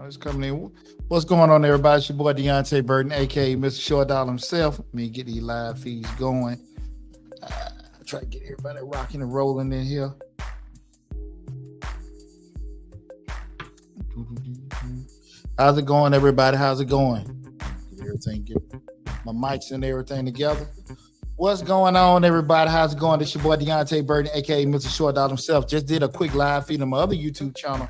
It's coming in. What's going on, everybody? It's your boy Deonte Burden, aka Mr. Short Dollar himself. Let me get these live feeds going. Try to get everybody rocking and rolling in here. How's it going, everybody? How's it going? Get everything, get my mics and everything together. What's going on, everybody? How's it going? This your boy Deonte Burden, aka Mr. Short Dollar himself. Just did a quick live feed on my other YouTube channel.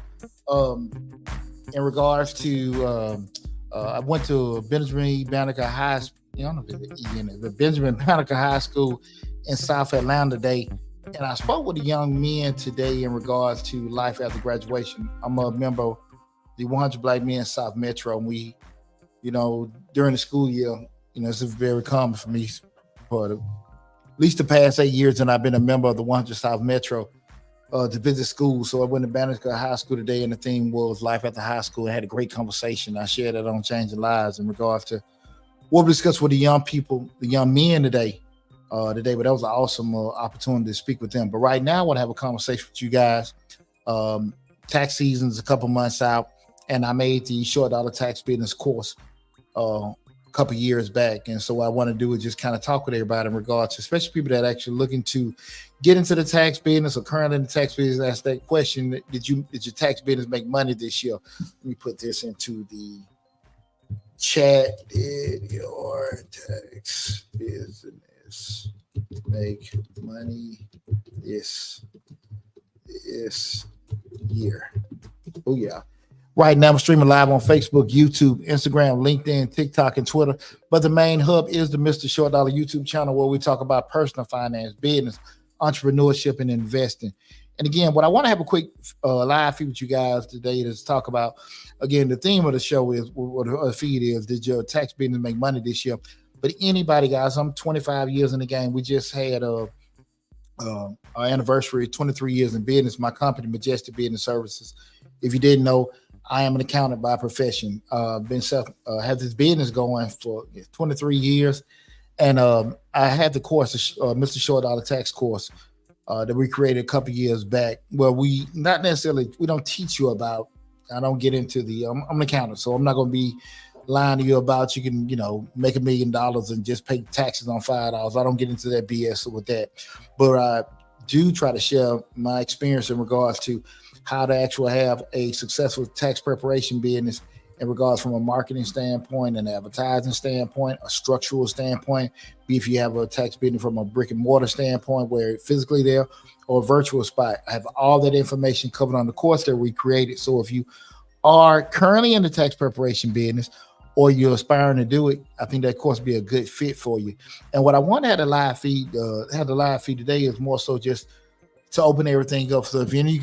In regards to, I went to Benjamin Banneker High School. I don't know if it's E in it, but Benjamin Banneker High School in South Atlanta today. And I spoke with the young men today in regards to life after graduation. I'm a member of the 100 Black Men South Metro. And we, during the school year, this is very common for me for at least the past 8 years. And I've been a member of the 100 South Metro to visit school. So I went to Banneker High School today, and the theme was life after high school. I had a great conversation. I shared that on Changing Lives in regards to what we discussed with the young people, the young men today. But that was an awesome opportunity to speak with them. But right now, I want to have a conversation with you guys. Tax season is a couple months out, and I made the Short Dollar Tax Business course a couple years back. And so what I want to do is just kind of talk with everybody in regards to, especially people that are actually looking to get into the tax business or currently in the tax business. Ask that question: Did your tax business make money this year? Let me put this into the chat. Did your tax business make money this year? Oh yeah. Right now, I'm streaming live on Facebook, YouTube, Instagram, LinkedIn, TikTok, and Twitter. But the main hub is the Mr. Short Dollar YouTube channel, where we talk about personal finance, business, entrepreneurship, and investing. And again, what I want to have a quick live feed with you guys today is talk about, again, the theme of the show is, what the feed is, did your tax business make money this year? But anybody, guys, I'm 25 years in the game. We just had our anniversary, 23 years in business. My company, Majestic Business Services. If you didn't know, I am an accountant by profession. Have this business going for 23 years. And I had the course, Mr. Short Dollar Tax course that we created a couple years back, where we don't teach you about, I don't get into I'm an accountant, so I'm not going to be lying to you about you can, make $1 million and just pay taxes on $5. I don't get into that BS with that. But I do try to share my experience in regards to how to actually have a successful tax preparation business in regards from a marketing standpoint, an advertising standpoint, a structural standpoint, be if you have a tax business from a brick and mortar standpoint where it's physically there, or a virtual spot. I have all that information covered on the course that we created. So if you are currently in the tax preparation business or you're aspiring to do it, I think that course would be a good fit for you. And what I want to have the live feed today is more so just to open everything up. So if any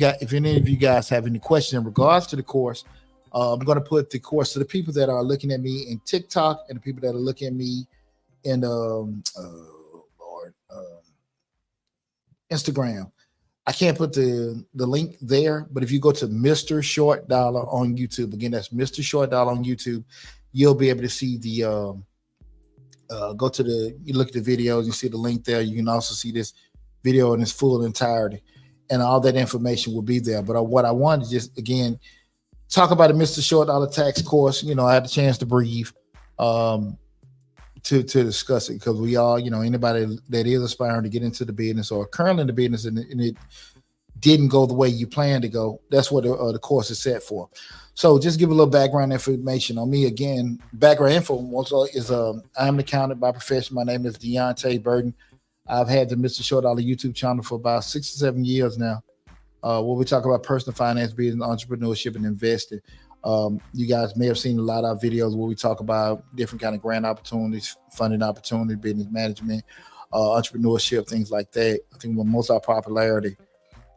of you guys have any questions in regards to the course, I'm going to put the course to the people that are looking at me in TikTok and the people that are looking at me in Instagram. I can't put the link there, but if you go to Mr. Short Dollar on YouTube, again, that's Mr. Short Dollar on YouTube, you'll be able to see the you look at the videos, you see the link there. You can also see this video in its full entirety, and all that information will be there. But what I wanted to just, again, talk about the Mr. Short Dollar Tax course. I had a chance to breathe to discuss it, because we all, anybody that is aspiring to get into the business or currently in the business and it didn't go the way you planned to go, that's what the course is set for. So just give a little background information on me. Again, background info also is I'm an accountant by profession. My name is Deonte Burden. I've had the Mr. Short Dollar YouTube channel for about 6 or 7 years now, where we talk about personal finance, business, entrepreneurship, and investing. You guys may have seen a lot of our videos where we talk about different kind of grant opportunities, funding opportunities, business management, entrepreneurship, things like that. I think most of our popularity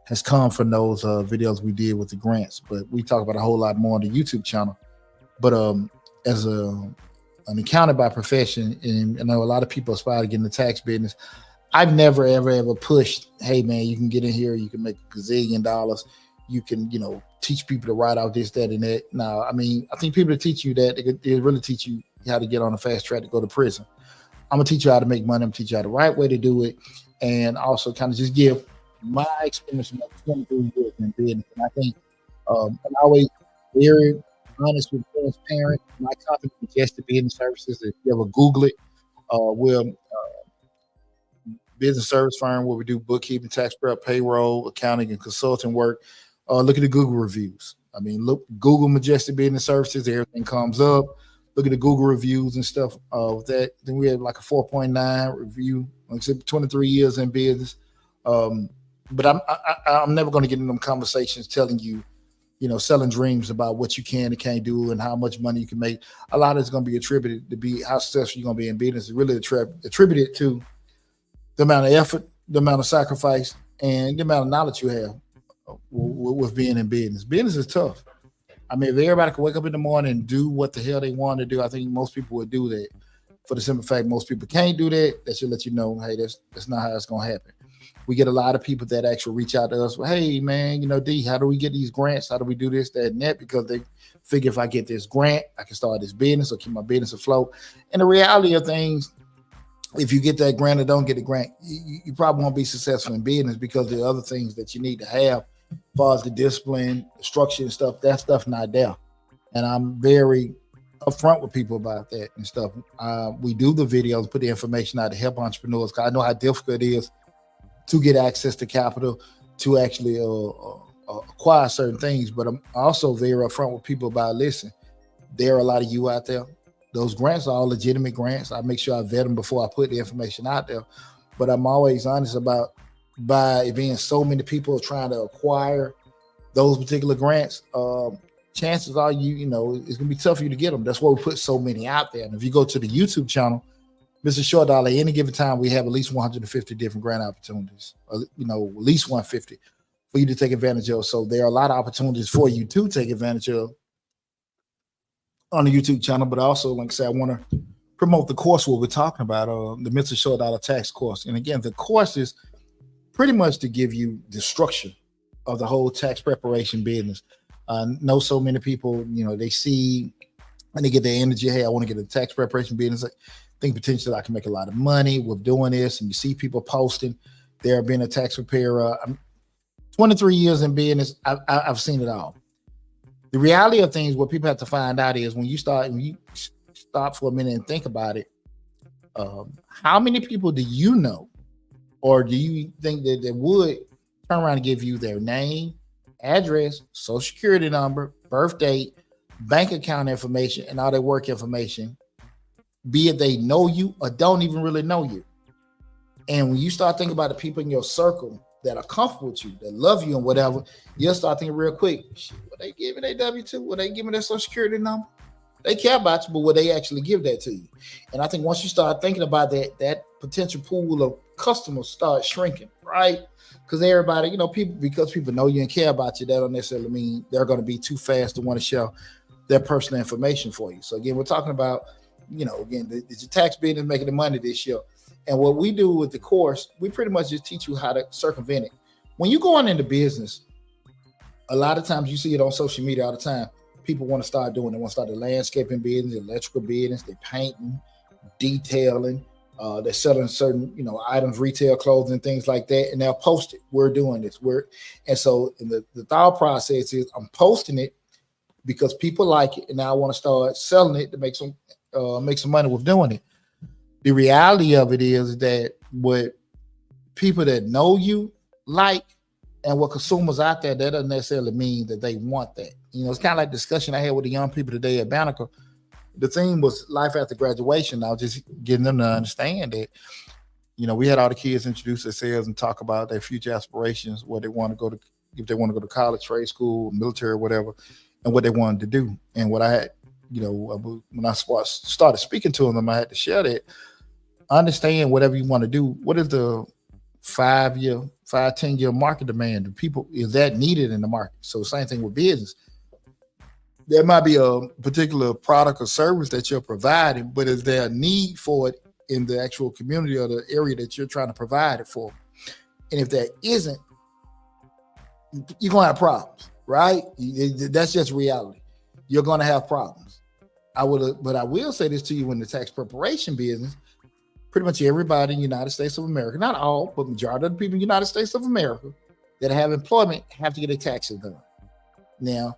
has come from those videos we did with the grants, but we talk about a whole lot more on the YouTube channel. But as an accountant by profession, and I know a lot of people aspire to get in the tax business, I've never, ever pushed, hey, man, you can get in here, you can make $1 gazillion, you can, teach people to write out this, that, and that. Now, I think people that teach you that, they really teach you how to get on a fast track to go to prison. I'm going to teach you how to make money. I'm going to teach you how the right way to do it, and also kind of just give my experience from 23 years in business. And I think I'm always very honest and transparent. My company, Majestic Business Services, if you ever Google it, we're business service firm where we do bookkeeping, tax prep, payroll, accounting, and consulting work. Look at the Google reviews. I mean, look, Google Majestic Business Services, everything comes up. Look at the Google reviews and stuff with that. Then we had like a 4.9 review, like I said, 23 years in business. But I'm never going to get into them conversations telling you, selling dreams about what you can and can't do and how much money you can make. A lot of it's going to be attributed to be how successful you're going to be in business. It's really attributed to the amount of effort, the amount of sacrifice, and the amount of knowledge you have with being in business. Business is tough. I mean, if everybody could wake up in the morning and do what the hell they want to do, I think most people would do that. For the simple fact, most people can't do that. That should let you know, hey, that's not how it's going to happen. We get a lot of people that actually reach out to us. Well, hey, man, D, how do we get these grants? How do we do this, that, and that? Because they figure if I get this grant, I can start this business or keep my business afloat. And the reality of things, if you get that grant or don't get the grant, you probably won't be successful in business because there are other things that you need to have as far as the discipline, the structure and stuff. That stuff not there. And I'm very upfront with people about that and stuff. We do the videos, put the information out to help entrepreneurs because I know how difficult it is to get access to capital to actually acquire certain things. But I'm also very upfront with people about, listen, there are a lot of you out there. Those grants are all legitimate grants. I make sure I vet them before I put the information out there. But I'm always honest about by being so many people trying to acquire those particular grants, chances are it's going to be tough for you to get them. That's why we put so many out there. And if you go to the YouTube channel, Mr. Short Dollar, any given time, we have at least 150 different grant opportunities, at least 150 for you to take advantage of. So there are a lot of opportunities for you to take advantage of on the YouTube channel. But also, like I said, I want to promote the course what we're talking about, the Mr. Short Dollar tax course. And again, the course is pretty much to give you the structure of the whole tax preparation business. Know so many people, they see and they get their energy. Hey, I want to get a tax preparation business. I think potentially I can make a lot of money with doing this. And you see people posting, they're being a tax preparer. I'm 23 years in business. I've seen it all. The reality of things, what people have to find out is when you stop for a minute and think about it, how many people do you know, or do you think that they would turn around and give you their name, address, social security number, birth date, bank account information, and all their work information, be it they know you or don't even really know you? And when you start thinking about the people in your circle that are comfortable with you, that love you and whatever, you'll start thinking real quick, will they give me their W-2? Will they give me their social security number? They care about you, but will they actually give that to you? And I think once you start thinking about that potential pool of customers start shrinking, right? Because everybody, people know you and care about you, that don't necessarily mean they're going to be too fast to want to share their personal information for you. So again, we're talking about, it's your tax business making the money this year. And what we do with the course, we pretty much just teach you how to circumvent it. When you go on into business, a lot of times you see it on social media all the time. People want to start doing, they want to start the landscaping business, electrical business, they're painting, detailing, they're selling certain, items, retail clothing, things like that. And they'll post it. We're doing this. And so the thought process is I'm posting it because people like it. And now I want to start selling it to make some money with doing it. The reality of it is that what people that know you like and what consumers out there, that doesn't necessarily mean that they want that. It's kind of like the discussion I had with the young people today at Banneker. The theme was life after graduation. I was just getting them to understand that, we had all the kids introduce themselves and talk about their future aspirations, where they want to go to, if they want to go to college, trade school, military, whatever, and what they wanted to do. And what I had, when I started speaking to them, I had to share that. Understand whatever you want to do. What is the 10-year market demand? The people, is that needed in the market? So same thing with business. There might be a particular product or service that you're providing, but is there a need for it in the actual community or the area that you're trying to provide it for? And if there isn't, you're going to have problems, right? That's just reality. You're going to have problems. But I will say this to you, in the tax preparation business, pretty much everybody in the United States of America, not all, but majority of the people in the United States of America that have employment have to get their taxes done. Now,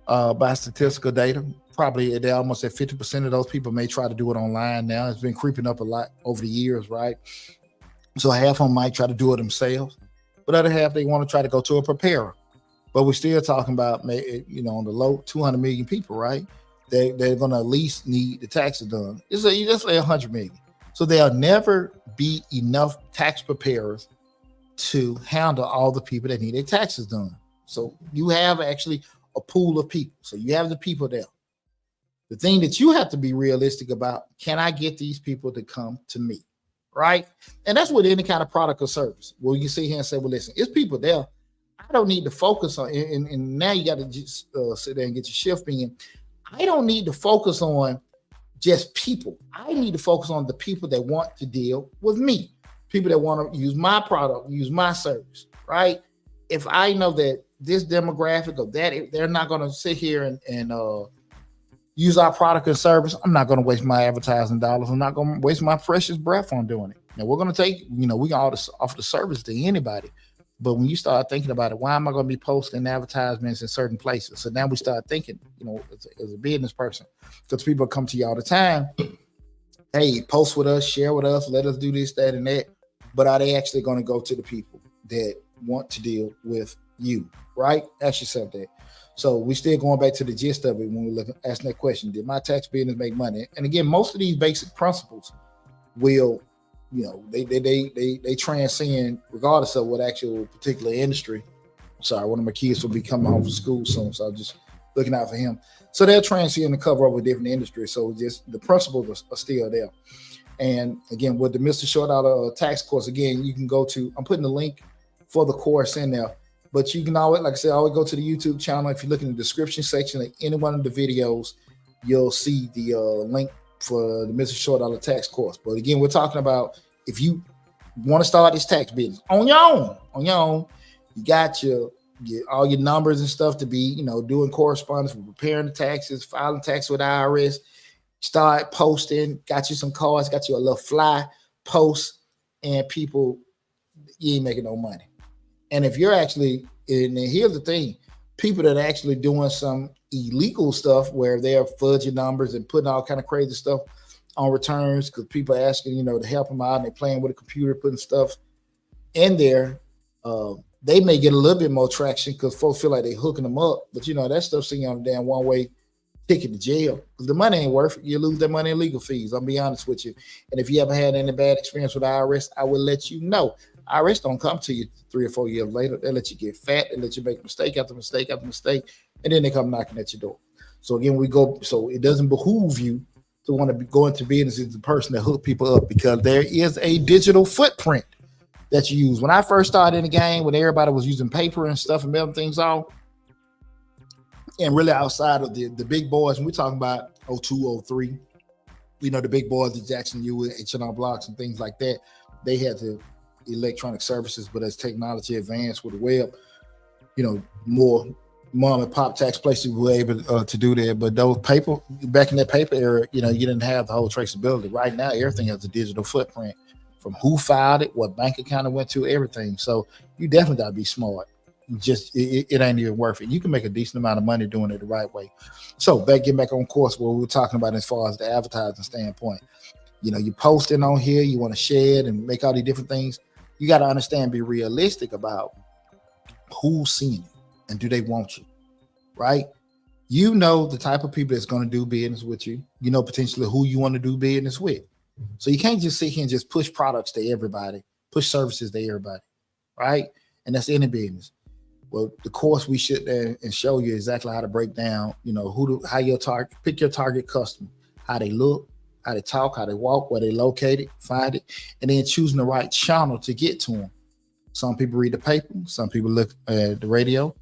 by statistical data. Probably they're almost at 50% of those people may try to do it online now. It's been creeping up a lot over the years, right? So half of them might try to do it themselves, but other half they want to try to go to a preparer. But we're still talking about, on the low 200 million people, right? They're going to at least need the taxes done. Let's say 100 million. So there'll never be enough tax preparers to handle all the people that need their taxes done. So you have actually a pool of people. So you have the people there. The thing that you have to be realistic about, can I get these people to come to me? Right? And that's with any kind of product or service. Well, you sit here and say, well, listen, it's people there. I don't need to focus on, and now you got to just sit there and get your shift being. I don't need to focus on just people. I need to focus on the people that want to deal with me, people that want to use my product, use my service, right? If I know that this demographic of that, they're not going to sit here and use our product and service, I'm not going to waste my advertising dollars. I'm not going to waste my precious breath on doing it. Now, we're going to take, we can offer the service to anybody. But when you start thinking about it, why am I going to be posting advertisements in certain places? So now we start thinking, as a business person, because people come to you all the time, hey, post with us, share with us, let us do this, that, and that. But are they actually going to go to the people that want to deal with you, right? Ask yourself that. So we still going back to the gist of it when we look asking that question, did my tax business make money? And again, most of these basic principles will, they transcend regardless of what actual particular industry. Sorry, one of my kids will be coming home from school soon, so I'm just looking out for him. So they'll transcend and cover over different industries. So just the principles are still there. And again, with the Mr. Short Dollar tax course, again, you can go to, I'm putting the link for the course in there, but you can always, like I said, always go to the YouTube channel. If you look in the description section of any one of the videos, you'll see the link for the Mr. Short Dollar tax course. But again, we're talking about if you want to start this tax business on your own, you got all your numbers and stuff to be, doing correspondence, preparing the taxes, filing tax with IRS, start posting, got you some cards, got you a little fly post, and people, you ain't making no money. And if you're actually, and here's the thing, people that are actually doing some illegal stuff where they're fudging numbers and putting all kind of crazy stuff on returns because people are asking, to help them out, and they're playing with a computer, putting stuff in there. They may get a little bit more traction because folks feel like they're hooking them up. But, that stuff's sitting on the damn one-way ticket to jail because the money ain't worth it. You lose that money in legal fees. I'll be honest with you. And if you haven't had any bad experience with IRS, I will let you know. IRS don't come to you 3 or 4 years later. They let you get fat. They let you make mistake after mistake after mistake. And then they come knocking at your door. So again, so it doesn't behoove you to want to go into business as the person that hook people up because there is a digital footprint that you use. When I first started in the game, when everybody was using paper and stuff and mailing things off, and really outside of the big boys, and we're talking about 02, 03, the big boys, the Jackson U, H&R Blocks and things like that, they had the electronic services, but as technology advanced with the web, more mom and pop tax places were able to do that. But those paper, back in that paper era, you didn't have the whole traceability. Right now, everything has a digital footprint from who filed it, what bank account it went to, everything. So you definitely got to be smart. It ain't even worth it. You can make a decent amount of money doing it the right way. So getting back on course, what we were talking about as far as the advertising standpoint, you're posting on here, you want to share it and make all these different things. You got to understand, be realistic about who's seeing it and do they want you, right? The type of people that's going to do business with you, potentially who you want to do business with. So you can't just sit here and just push products to everybody, push services to everybody, right? And that's any business. Well, the course we sit there and show you exactly how to break down, how your pick your target customer, how they look, how they talk, how they walk, where they located, find it, and then choosing the right channel to get to them. Some people read the paper, some people look at the radio,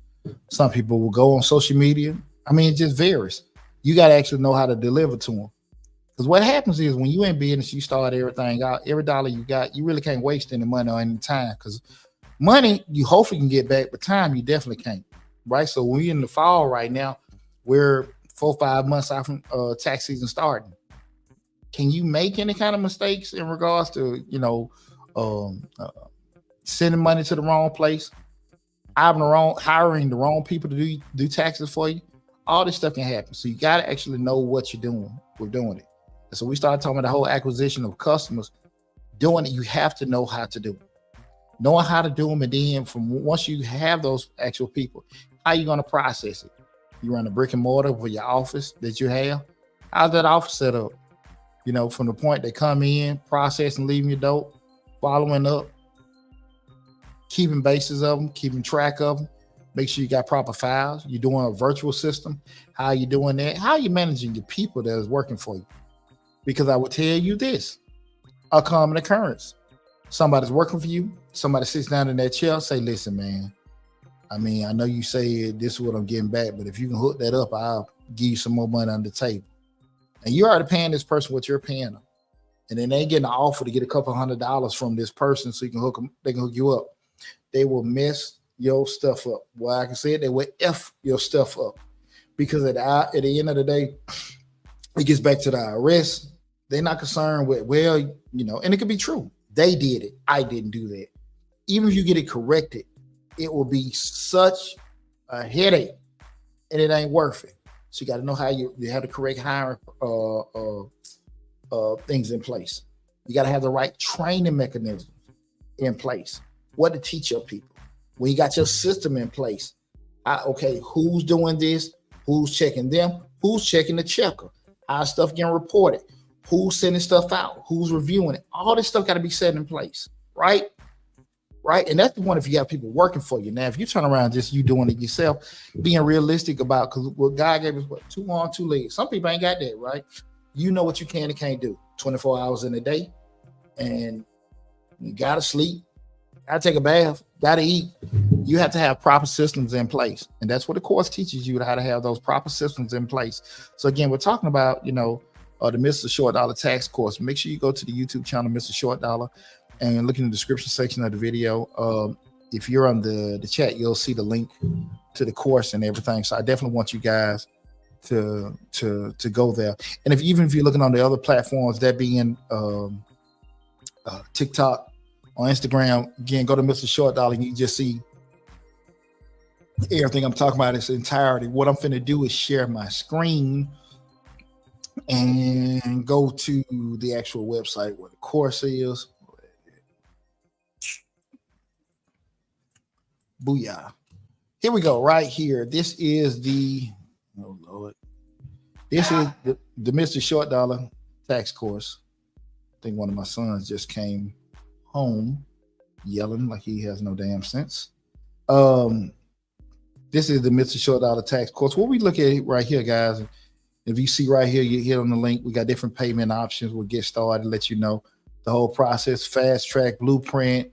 some people will go on social media. I mean, it just varies. You got to actually know how to deliver to them. Because what happens is when you in business, you start everything out, every dollar you got, you really can't waste any money or any time because money you hopefully can get back, but time you definitely can't, right? So we're in the fall right now, we're 4 or 5 months out from tax season starting. Can you make any kind of mistakes in regards to, sending money to the wrong place, hiring the wrong people to do taxes for you? All this stuff can happen. So you got to actually know what you're doing. We're doing it. And so we started talking about the whole acquisition of customers. Doing it, you have to know how to do it. Knowing how to do them, and then from once you have those actual people, how are you going to process it? You run a brick and mortar for your office that you have. How's that office set up? You know, from the point they come in, processing, leaving your dope, following up, keeping bases of them, keeping track of them. Make sure you got proper files. You're doing a virtual system. How are you doing that? How are you managing your people that is working for you? Because I would tell you this, a common occurrence. Somebody's working for you. Somebody sits down in that chair, say, listen, man, I mean, I know you say this is what I'm getting back, but if you can hook that up, I'll give you some more money on the table. And you're already paying this person what you're paying them. And then they getting an offer to get a couple $100 from this person so you can hook them, they can hook you up. They will mess your stuff up. Well, I can say it, they will F your stuff up. Because at the end of the day, it gets back to the IRS. They're not concerned with, well, you know, and it could be true. They did it. I didn't do that. Even if you get it corrected, it will be such a headache and it ain't worth it. So you got to know how you have the correct hiring things in place. You got to have the right training mechanisms in place. What to teach your people. When you got your system in place, okay, who's doing this? Who's checking them? Who's checking the checker? How stuff getting reported? Who's sending stuff out? Who's reviewing it? All this stuff got to be set in place, right? Right. And that's the one if you have people working for you. Now, if you turn around just you doing it yourself, being realistic about, because what God gave us, what, 2 arms, 2 legs. Some people ain't got that, right? You know what you can and can't do 24 hours in a day. And you got to sleep, got to take a bath, got to eat. You have to have proper systems in place. And that's what the course teaches you, how to have those proper systems in place. So again, we're talking about, you know, the Mr. Short Dollar tax course. Make sure you go to the YouTube channel, Mr. Short Dollar, and look in the description section of the video. If you're on the chat, you'll see the link to the course and everything. So I definitely want you guys to go there. And even if you're looking on the other platforms, that being TikTok or Instagram, again, go to Mr. Short Dollar and you just see everything I'm talking about in its entirety. What I'm finna do is share my screen and go to the actual website where the course is. Booyah. Here we go, right here. This is the, oh Lord. This is the Mr. Short Dollar tax course. I think one of my sons just came home yelling like he has no damn sense. This is the Mr. Short Dollar tax course. What we look at right here, guys, if you see right here, you hit on the link. We got different payment options. We'll get started, let you know the whole process, fast track, blueprint,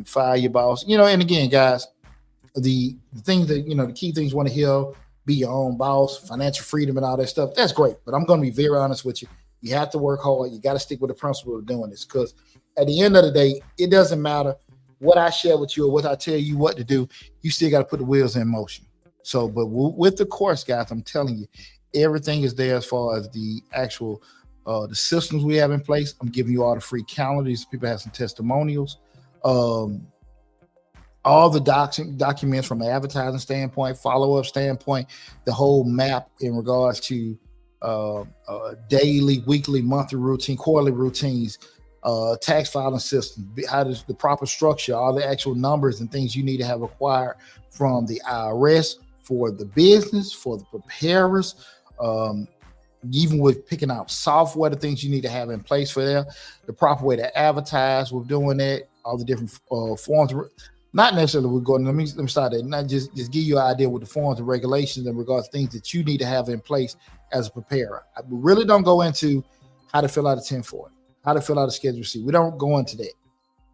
fire your boss. You know, and again, guys, the things that, you know, the key things you want to hear, be your own boss, financial freedom and all that stuff. That's great. But I'm going to be very honest with you. You have to work hard. You got to stick with the principle of doing this, because at the end of the day, it doesn't matter what I share with you or what I tell you what to do. You still got to put the wheels in motion. So, but with the course, guys, I'm telling you, everything is there as far as the actual the systems we have in place. I'm giving you all the free calendars. People have some testimonials. All the documents from an advertising standpoint, follow-up standpoint, the whole map in regards to daily, weekly, monthly routine, quarterly routines, tax filing system, how does the proper structure, all the actual numbers and things you need to have acquired from the IRS for the business, for the preparers, even with picking out software, the things you need to have in place for there, the proper way to advertise with doing that, all the different forms. Not necessarily we're going, let me start that. Not just give you an idea with the forms and regulations in regards to things that you need to have in place as a preparer. I really don't go into how to fill out a 1040, how to fill out a Schedule C. We don't go into that,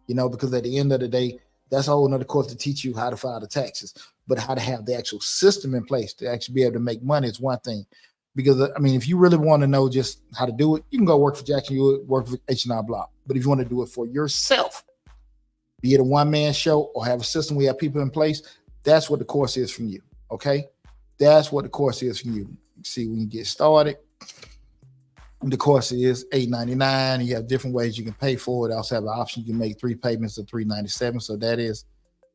you know, because at the end of the day, that's a whole nother course to teach you how to file the taxes. But how to have the actual system in place to actually be able to make money is one thing. Because, I mean, if you really want to know just how to do it, you can go work for Jackson, you work for H&R Block. But if you want to do it for yourself, be it a one-man show or have a system where you have people in place, that's what the course is from you, okay? That's what the course is from you. See, when you get started, the course is $8.99, and you have different ways you can pay for it. I also have an option. You can make 3 payments of $397, so that is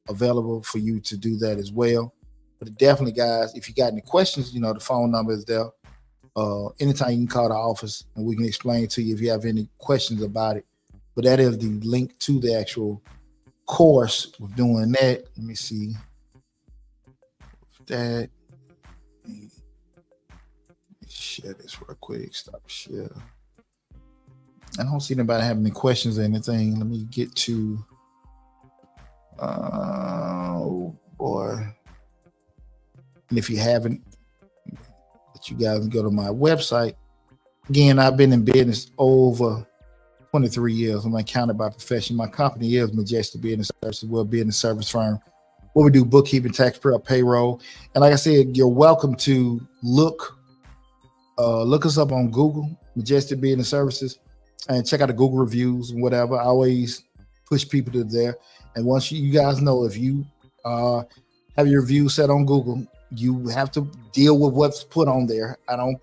available for you to do that as well. But definitely, guys, if you got any questions, the phone number is there. Anytime you can call the office and we can explain to you if you have any questions about it. But that is the link to the actual course of doing that. Let me see that. Let me share this real quick. Stop share. I don't see anybody having any questions or anything. Let me get to. Oh boy! And if you haven't, you guys can go to my website. Again, I've been in business over 23 years. I'm accountant by profession. My company is Majestic Business Services. We're a business service firm where we do bookkeeping, tax prep, payroll. And like I said, you're welcome to look us up on Google, Majestic Business Services, and check out the Google reviews and whatever. I always push people to there. And once you guys know, if you have your review set on Google, you have to deal with what's put on there. I don't,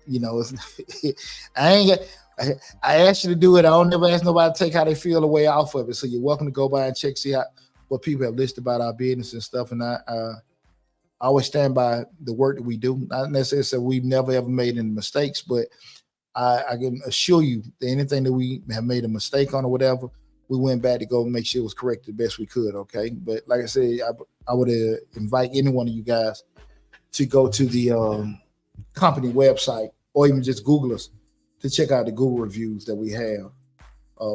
I asked you to do it. I don't never ask nobody to take how they feel away off of it. So you're welcome to go by and check, see what people have listed about our business and stuff. And I always stand by the work that we do. Not necessarily say we've never ever made any mistakes, but I can assure you that anything that we have made a mistake on or whatever, we went back to go make sure it was correct the best we could. Okay. But like I said, I would invite any one of you guys to go to the company website or even just Google us to check out the Google reviews that we have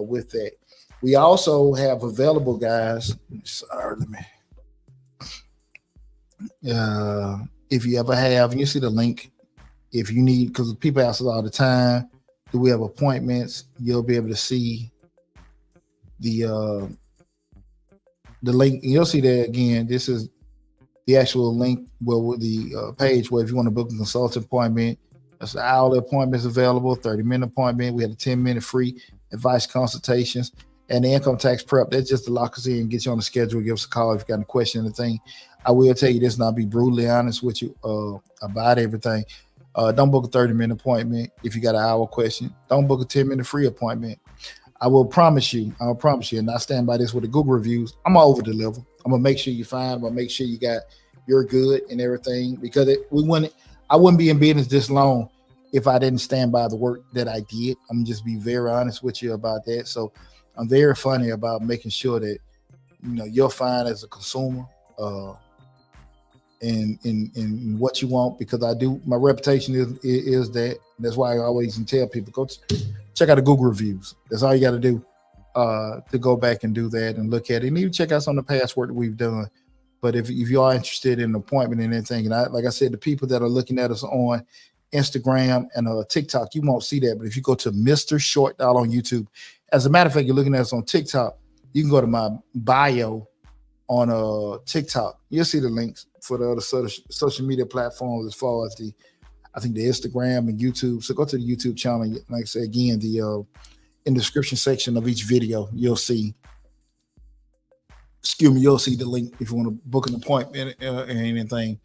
with that. We also have available, guys. Sorry, if you ever have, and you see the link, if you need, because people ask us all the time, do we have appointments? You'll be able to see the link, and you'll see that again. This is the actual link where the page where if you want to book a consultant appointment, that's the hourly appointments available, 30-minute appointment. We have a 10-minute free advice consultations, and the income tax prep. That's just to lock us in, get you on the schedule, give us a call if you got any question or anything. I will tell you this, and I'll be brutally honest with you about everything. Don't book a 30-minute appointment if you got an hour question. Don't book a 10-minute free appointment. I'll promise you, and I stand by this with the Google reviews, I'm gonna over deliver. I'm gonna make sure you're fine. I'm gonna make sure you're good and everything, because I wouldn't be in business this long if I didn't stand by the work that I did. I'm gonna just be very honest with you about that. So I'm very funny about making sure that you're fine as a consumer in what you want, because my reputation is that. That's why I always tell people, go check out the Google reviews. That's all you got to do to go back and do that and look at it, and even check out some of the past work that we've done. But if you are interested in an appointment and anything, and like I said, the people that are looking at us on Instagram and TikTok, you won't see that. But if you go to Mr. Short Dollar on YouTube, as a matter of fact, you're looking at us on TikTok, you can go to my bio on TikTok. You'll see the links for the other social media platforms as far as I think the Instagram and YouTube. So go to the YouTube channel. Like I said, again, in the description section of each video, you'll see the link if you want to book an appointment or anything.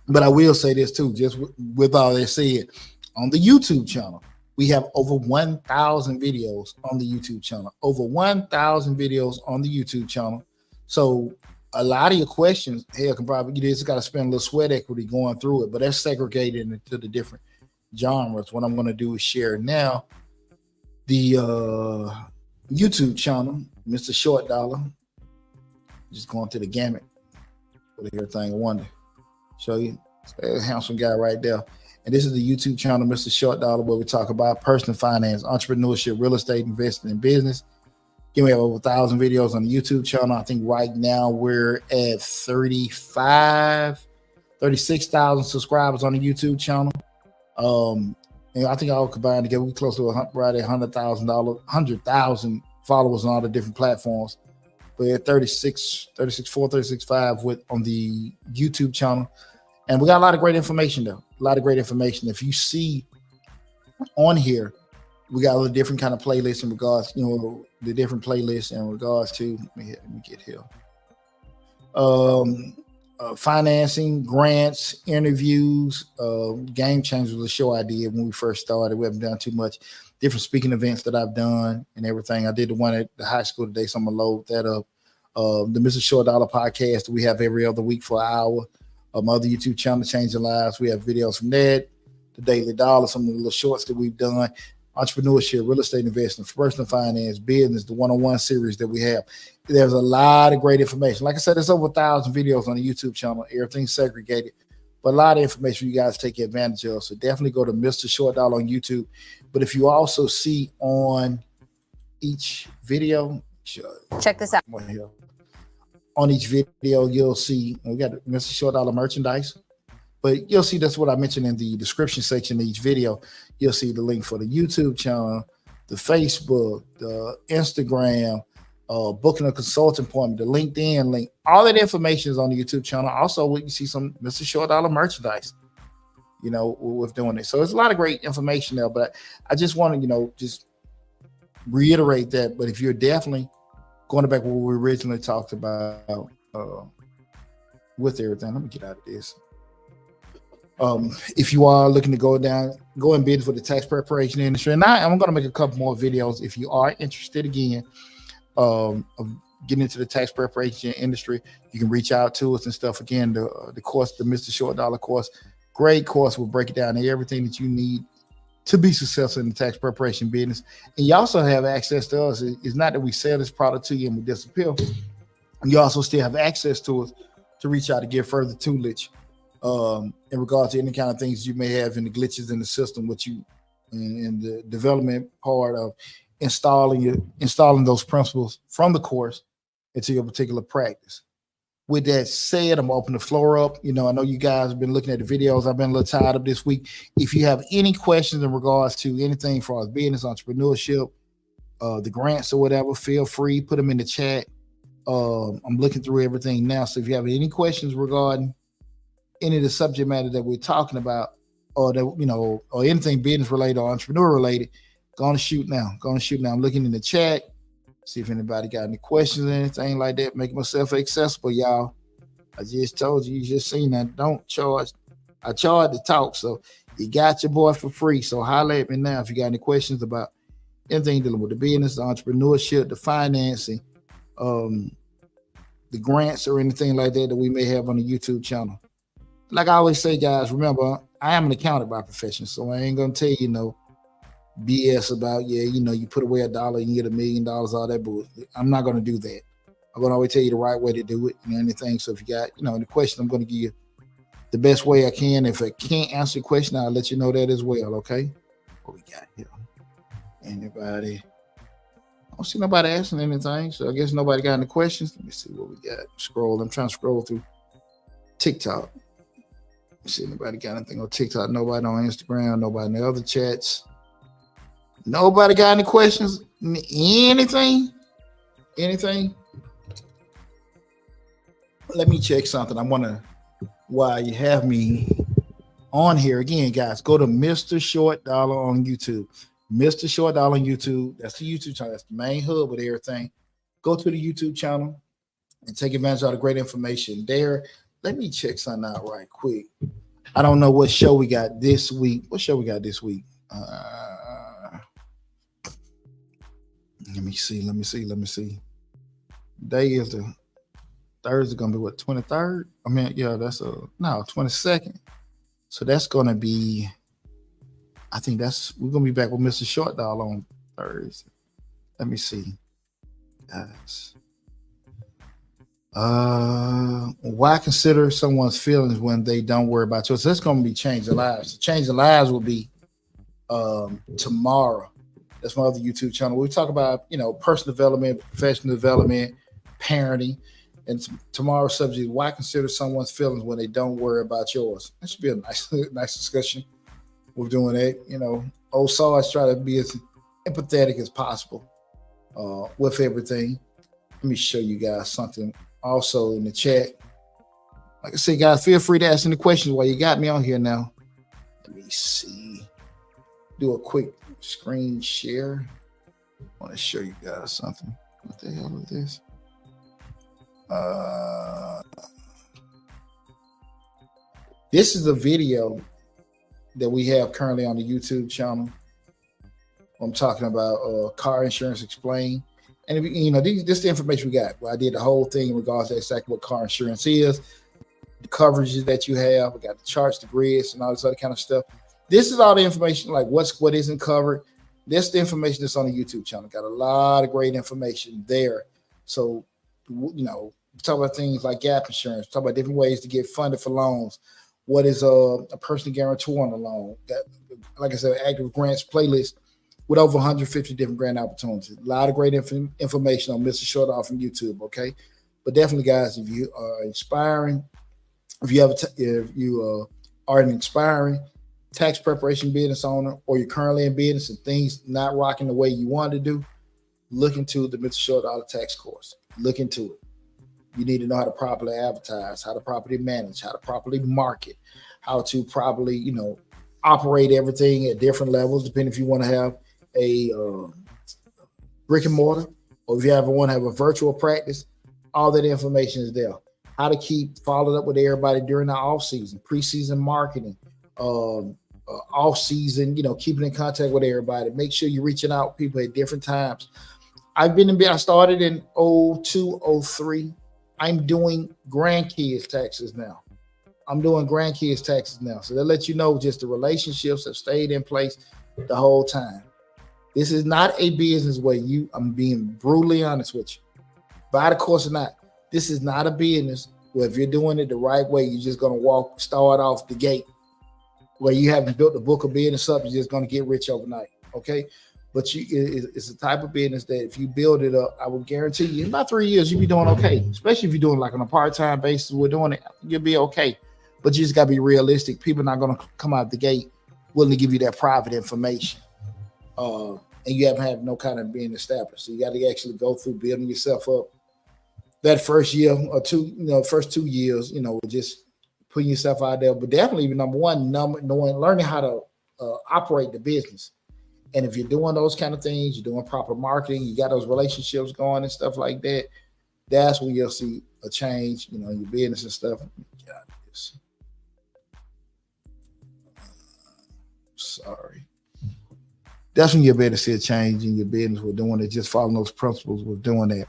But I will say this too, just with all that said, on the YouTube channel, we have over 1,000 videos on the YouTube channel. Over 1,000 videos on the YouTube channel. So a lot of your questions, can probably, you just got to spend a little sweat equity going through it, but that's segregated into the different genres. What I'm going to do is share now the YouTube channel, Mr. Short Dollar. Just going through the gamut with everything I wanted to show you. A handsome guy right there. And this is the YouTube channel, Mr. Short Dollar, where we talk about personal finance, entrepreneurship, real estate, investing, and business. We have over 1,000 videos on the YouTube channel. I think right now we're at 36,000 subscribers on the YouTube channel. And I think all combined together, we're close to right at 100,000 followers on all the different platforms. We're at 36.5 on the YouTube channel. And we got a lot of great information though. A lot of great information. If you see on here, we got a different kind of playlists in regards, the different playlists in regards to, let me get here. Financing, grants, interviews, Game Changers was a show I did when we first started. We haven't done too much. Different speaking events that I've done and everything. I did the one at the high school today, so I'm gonna load that up. The Mr. Short Dollar podcast that we have every other week for an hour. other YouTube channel, Changing Lives. We have videos from that, the Daily Dollar, some of the little shorts that we've done, entrepreneurship, real estate investing, personal finance, business, the one-on-one series that we have. There's a lot of great information. Like I said, there's over 1,000 videos on the YouTube channel. Everything's segregated, but a lot of information you guys take advantage of. So definitely go to Mr. Short Dollar on YouTube. But if you also see on each video, check this out. On each video, you'll see we got Mr. Short Dollar merchandise, but you'll see that's what I mentioned in the description section of each video. You'll see the link for the YouTube channel, the Facebook, the Instagram, booking a consulting appointment, the LinkedIn link. All that information is on the YouTube channel. Also, we can see some Mr. Short Dollar merchandise, with doing it. So it's a lot of great information there, but I just want to, just reiterate that. But if you're definitely going back to what we originally talked about with everything, let me get out of this. If you are looking to go in business for the tax preparation industry, and I'm going to make a couple more videos. If you are interested again of getting into the tax preparation industry, you can reach out to us and stuff. Again, the course, the Mr. Short Dollar course, great course. We'll break it down to everything that you need to be successful in the tax preparation business. And you also have access to us. It's not that we sell this product to you and we disappear. You also still have access to us to reach out to get further tutelage in regards to any kind of things you may have in the glitches in the system, which you in the development part of installing those principles from the course into your particular practice. With that said, I'm gonna open the floor up. I know you guys have been looking at the videos. I've been a little tired of this week. If you have any questions in regards to anything for our business, entrepreneurship, the grants or whatever, feel free, put them in the chat. I'm looking through everything now. So if you have any questions regarding any of the subject matter that we're talking about, or that, or anything business related or entrepreneur related, go on and shoot now. I'm looking in the chat. See if anybody got any questions or anything like that. Make myself accessible, y'all. I just told you just seen that. Don't charge. I charge to talk, so you got your boy for free. So holler at me now if you got any questions about anything dealing with the business, the entrepreneurship, the financing, the grants or anything like that we may have on the YouTube channel. Like I always say, guys, remember, I am an accountant by profession, so I ain't gonna tell you BS about, you put away $1 and you get $1 million, all that bullshit. I'm not going to do that. I'm going to always tell you the right way to do it and anything. So if you got, any question, I'm going to give you the best way I can. If I can't answer your question, I'll let you know that as well, okay? What we got here? Anybody? I don't see nobody asking anything, so I guess nobody got any questions. Let me see what we got. I'm trying to scroll through TikTok. Let's see, nobody got anything on TikTok, nobody on Instagram, nobody in the other chats. Nobody got any questions? Anything? Let me check something. While you have me on here again, guys, go to Mr. Short Dollar on YouTube. Mr. Short Dollar on YouTube. That's the YouTube channel. That's the main hub with everything. Go to the YouTube channel and take advantage of the great information there. Let me check something out right quick. I don't know what show we got this week. What show we got this week? Let me see. Day is the Thursday gonna be what, 23rd? I mean, yeah, that's 22nd. So that's gonna be, I think we're gonna be back with Mr. Short Dollar on Thursday. Let me see. Guys. Why consider someone's feelings when they don't worry about yours? So that's gonna be Changing Lives. So Changing Lives will be tomorrow. That's my other YouTube channel. We talk about, personal development, professional development, parenting. And tomorrow's subject is why consider someone's feelings when they don't worry about yours. That should be a nice discussion. We're doing that. Old Sarge try to be as empathetic as possible with everything. Let me show you guys something also in the chat. Like I said, guys, feel free to ask any questions while you got me on here now. Let me see. Do a quick screen share. I want to show you guys something. What the hell is this? This is a video that we have currently on the YouTube channel. I'm talking about car insurance explained. And this is the information we got. Well, I did the whole thing in regards to exactly what car insurance is. the coverages that you have. We got the charts, the grids, and all this other kind of stuff. This is all the information, like what isn't covered. This the information that's on the YouTube channel. Got a lot of great information there. So, talk about things like gap insurance. Talk about different ways to get funded for loans. What is a personal guarantor on a loan? That, like I said, active grants playlist with over 150 different grant opportunities. A lot of great information on Mr. Short Dollar from YouTube. Okay, but definitely, guys, if you are inspiring, if you are an inspiring tax preparation business owner, or you're currently in business and things not rocking the way you want to do, look into the Mr. Short Dollar tax course. Look into it. You need to know how to properly advertise, how to properly manage, how to properly market, how to properly, operate everything at different levels, depending if you want to have a brick and mortar, or if you ever want to have a virtual practice. All that information is there. How to keep followed up with everybody during the off season, preseason marketing, off season, keeping in contact with everybody. Make sure you're reaching out to people at different times. I started in 02, 03. I'm doing grandkids taxes now. So that lets you know just the relationships have stayed in place the whole time. This is not a business where I'm being brutally honest with you. Buy the course or not, this is not a business where if you're doing it the right way, you're just going to start off the gate where you haven't built the book of business up, you're just going to get rich overnight. Okay. But it's a type of business that if you build it up, I will guarantee you in about 3 years, you'll be doing okay. Especially if you're doing like on a part-time basis, we're doing it, you'll be okay. But you just got to be realistic. People are not going to come out the gate willing to give you that private information. And you haven't had no kind of being established. So you got to actually go through building yourself up that first year or two, first 2 years, just putting yourself out there. But definitely, number one, learning how to operate the business. And if you're doing those kind of things, you're doing proper marketing, you got those relationships going and stuff like that, that's when you'll see a change, in your business and stuff. Sorry. That's when you'll be able to see a change in your business with doing it, just following those principles with doing that.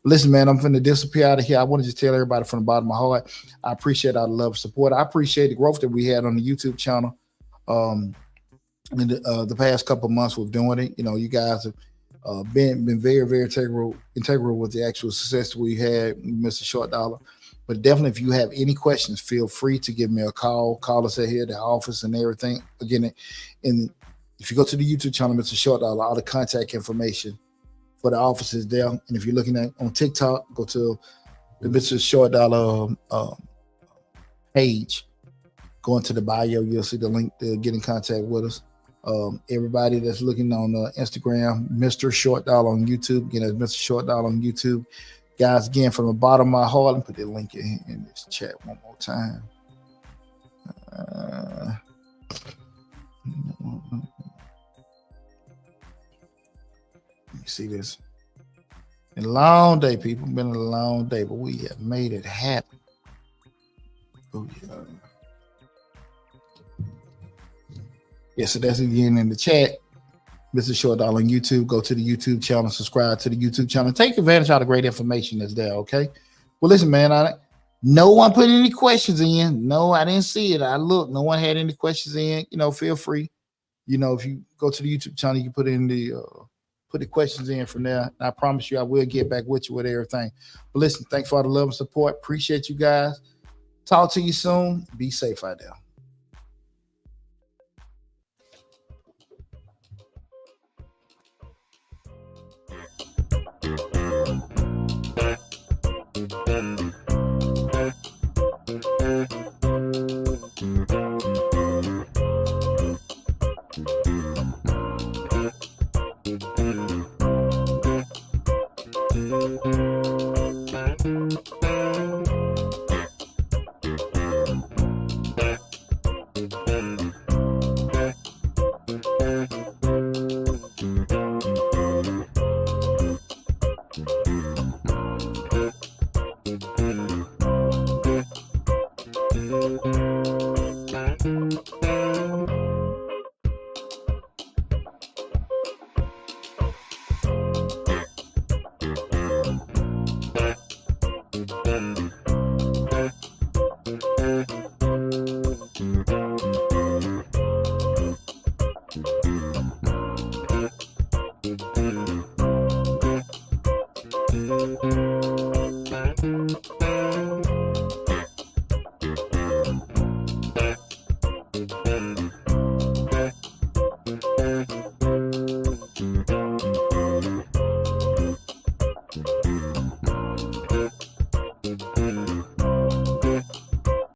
Listen, man, I'm finna disappear out of here. I want to just tell everybody from the bottom of my heart, I appreciate all the love and support. I appreciate the growth that we had on the YouTube channel. In the past couple of months with doing it, you guys have been very, very integral with the actual success we had, Mr. Short Dollar. But definitely, if you have any questions, feel free to give me a call. Call us at here, the office, and everything. Again, if you go to the YouTube channel, Mr. Short Dollar, all the contact information for the office is there. And if you're looking at on TikTok, go to the Mr. Short Dollar page. Go into the bio, you'll see the link to get in contact with us. Everybody that's looking on Instagram, Mr. Short Dollar on YouTube. Again, that's Mr. Short Dollar on YouTube. Guys, again, from the bottom of my heart, let me put the link in this chat one more time. Let me see this. Been a long day, people. Been a long day, but we have made it happen. Oh, yeah. Yeah, so that's again in the chat. Mr. Short Dollar on YouTube. Go to the YouTube channel, subscribe to the YouTube channel. Take advantage of all the great information that's there, okay? Well, listen, man, no one put any questions in. No, I didn't see it. I looked. No one had any questions in. Feel free. If you go to the YouTube channel, you can put the questions in from there. And I promise you, I will get back with you with everything. But listen, thanks for all the love and support. Appreciate you guys. Talk to you soon. Be safe out there.